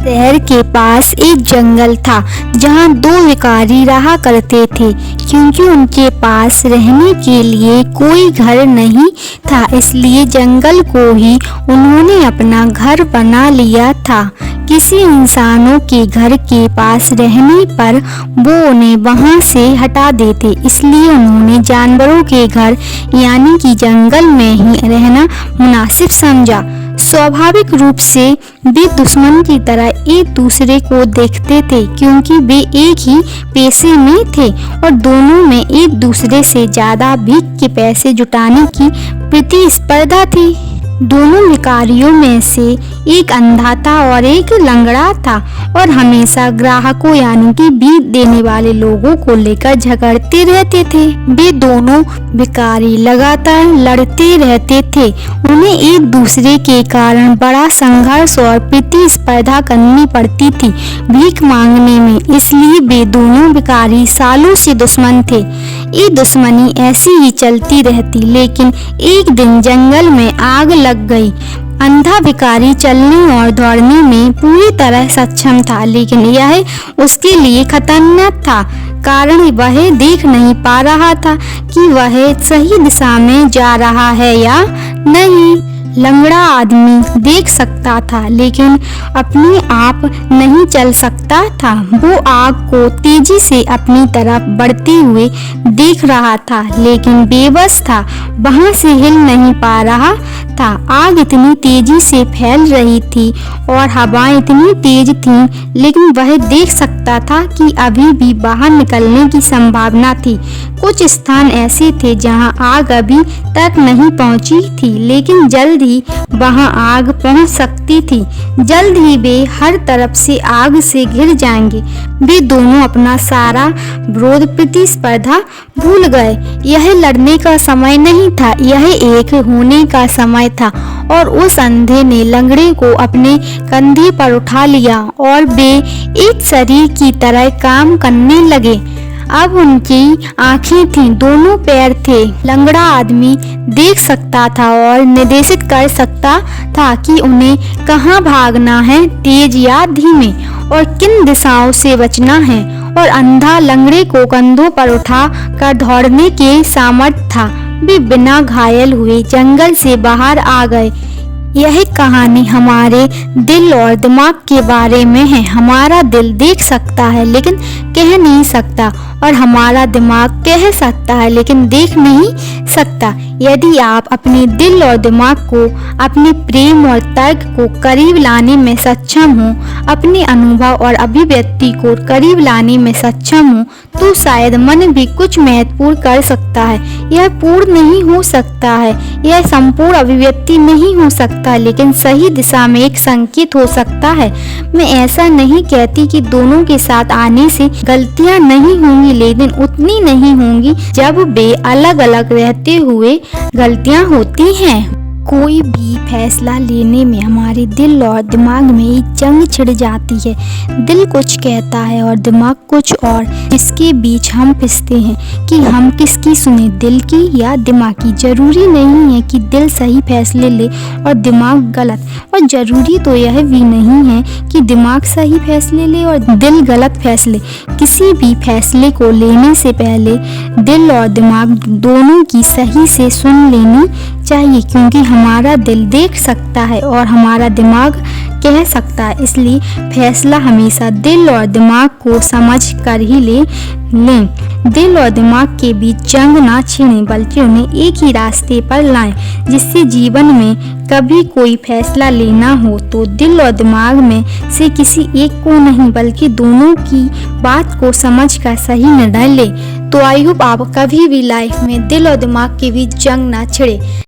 शहर के पास एक जंगल था जहाँ दो भिखारी रहा करते थे। क्योंकि उनके पास रहने के लिए कोई घर नहीं था, इसलिए जंगल को ही उन्होंने अपना घर बना लिया था। किसी इंसानों के घर के पास रहने पर वो उन्हें वहाँ से हटा देते, इसलिए उन्होंने जानवरों के घर यानी कि जंगल में ही रहना मुनासिब समझा। स्वाभाविक रूप से वे दुश्मन की तरह एक दूसरे को देखते थे, क्योंकि वे एक ही पेशे में थे और दोनों में एक दूसरे से ज्यादा भीख के पैसे जुटाने की प्रतिस्पर्धा थी। दोनों भिखारियों में से एक अंधा था और एक लंगड़ा था और हमेशा ग्राहकों यानी कि भीख देने वाले लोगों को लेकर झगड़ते रहते थे। वे दोनों भिखारी लगातार लड़ते रहते थे। उन्हें एक दूसरे के कारण बड़ा संघर्ष और प्रतिस्पर्धा करनी पड़ती थी भीख मांगने में, इसलिए वे दोनों भिखारी सालों से दुश्मन थे। ये दुश्मनी ऐसी ही चलती रहती, लेकिन एक दिन जंगल में आग लग गई। अंधा भिखारी चलने और दौड़ने में पूरी तरह सक्षम था, लेकिन यह उसके लिए खतरनाक था, कारण वह देख नहीं पा रहा था कि वह सही दिशा में जा रहा है या नहीं। लंगड़ा आदमी देख सकता था, लेकिन अपने आप नहीं चल सकता था। वो आग को तेजी से अपनी तरफ बढ़ते हुए देख रहा था, लेकिन बेबस था, वहां से हिल नहीं पा रहा था। आग इतनी तेजी से फैल रही थी और हवाएं इतनी तेज थीं, लेकिन वह देख सकता था कि अभी भी बाहर निकलने की संभावना थी। कुछ स्थान ऐसे थे जहां आग अभी तक नहीं पहुंची थी, लेकिन जल्द ही वहां आग पहुंच सकती थी। जल्द ही वे हर तरफ से आग से घिर जाएंगे। वे दोनों अपना सारा विरोध प्रतिस्पर्धा भूल गए। यह लड़ने का समय नहीं था, यह एक होने का समय था। और उस अंधे ने लंगड़े को अपने कंधे पर उठा लिया और वे एक शरीर की तरह काम करने लगे। अब उनकी आंखें थीं, दोनों पैर थे। लंगड़ा आदमी देख सकता था और निर्देशित कर सकता था कि उन्हें कहाँ भागना है, तेज या धीमे, और किन दिशाओं से बचना है। और अंधा लंगड़े को कंधों पर उठा कर दौड़ने के सामर्थ्य था। वे बिना घायल हुए जंगल से बाहर आ गए। यह कहानी हमारे दिल और दिमाग के बारे में है। हमारा दिल देख सकता है लेकिन कह नहीं सकता, और हमारा दिमाग कह सकता है लेकिन देख नहीं सकता। यदि आप अपने दिल और दिमाग को, अपने प्रेम और तर्क को करीब लाने में सक्षम हो, अपने अनुभव और अभिव्यक्ति को करीब लाने में सक्षम हो, तो शायद मन भी कुछ महत्वपूर्ण कर सकता है। यह पूर्ण नहीं हो सकता है, यह संपूर्ण अभिव्यक्ति नहीं हो सकता, लेकिन सही दिशा में एक संकेत हो सकता है। मैं ऐसा नहीं कहती कि दोनों के साथ आने से गलतियां नहीं होंगी, लेकिन उतनी नहीं होंगी जब वे अलग अलग रहते हुए गलतियां होती हैं। कोई भी फैसला लेने में हमारे दिल और दिमाग में एक जंग छिड़ जाती है। दिल कुछ कहता है और दिमाग कुछ और, जिसके बीच हम पिसते हैं कि हम किसकी सुने, दिल की या दिमाग की। जरूरी नहीं है कि दिल सही फैसले ले और दिमाग गलत, और जरूरी तो यह भी नहीं है कि दिमाग सही फैसले ले और दिल गलत फैसले। किसी भी फैसले को लेने से पहले दिल और दिमाग दोनों की सही से सुन लेनी चाहिए, क्योंकि हमारा दिल देख सकता है और हमारा दिमाग कह सकता है। इसलिए फैसला हमेशा दिल और दिमाग को समझ कर ही लें। दिल और दिमाग के बीच जंग ना छेड़ें, बल्कि उन्हें एक ही रास्ते पर लाएं। जिससे जीवन में कभी कोई फैसला लेना हो तो दिल और दिमाग में से किसी एक को नहीं, बल्कि दोनों की बात को समझ कर सही निर्णय लें। तो आई होप आप कभी भी लाइफ में दिल और दिमाग के बीच जंग ना छिड़े।